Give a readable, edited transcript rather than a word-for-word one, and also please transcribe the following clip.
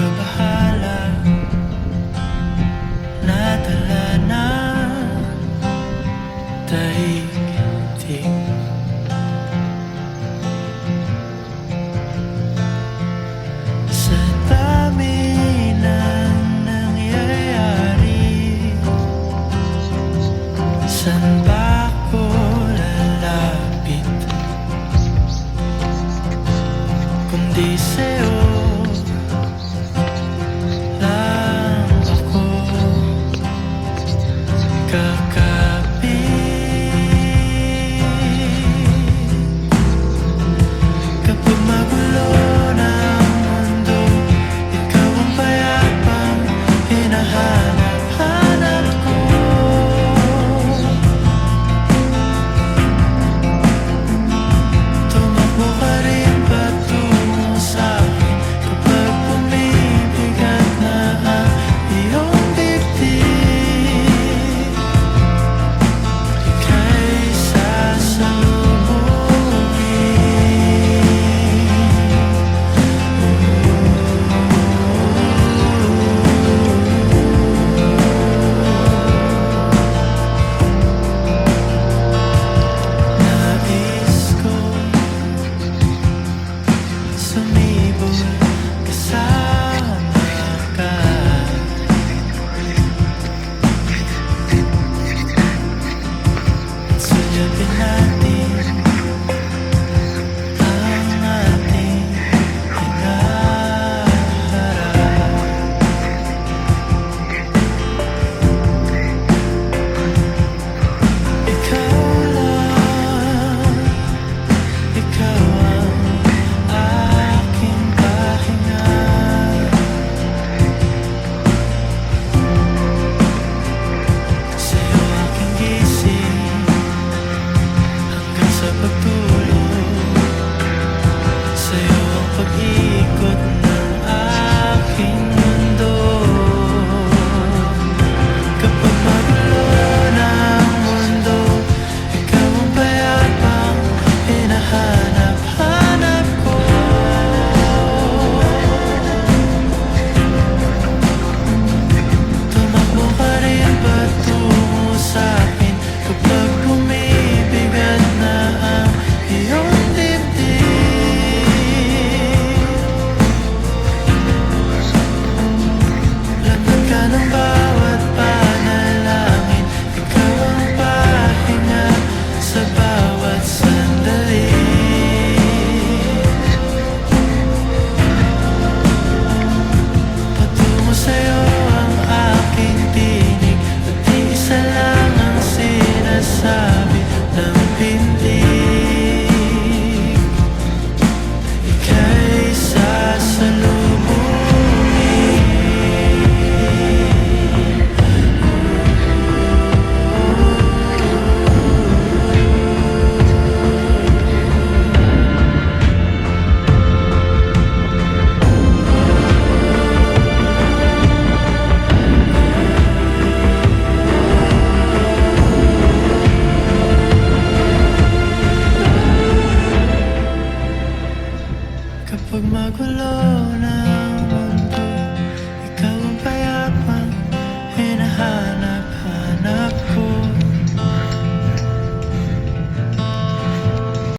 pagkabahala, nadala na daigdig. Sa dami ng nangyayari, saan ba ako lalapit kundi sa'yo lang ako kakapit. Kapag magulo ng mundo, ikaw ang payapang hinahanap-hanap ko. Tumakbo ka rin patungo sa'kin kapag bumibigat na ang iyong dibdib. Ika'y nais kong sumibol kasama ka. Sulyapin natin ang ating hinaharap. Ikaw lang, ikaw ang aking pahinga. Sa'yo aking gising hanggang sa pagtulog. Sa'yo ang pag-ikot ng aking mundo. Kapag magulo ng mundo, ikaw ang payapang hinahanap-hanap ko. Tumakbo ka rin patungo sa'kin kapag bumibigat na ang iyong dibdib. Laman ka ng bawat panalangin, ikaw ang pahinga sa bawat sandali. Patungo sa'yo ang aking tinig, at iisa lang ang sinasabi ng pintig. Ika'y sasalubungin. Kapag magulo ng mundo, ikaw ang payapang hinahanap.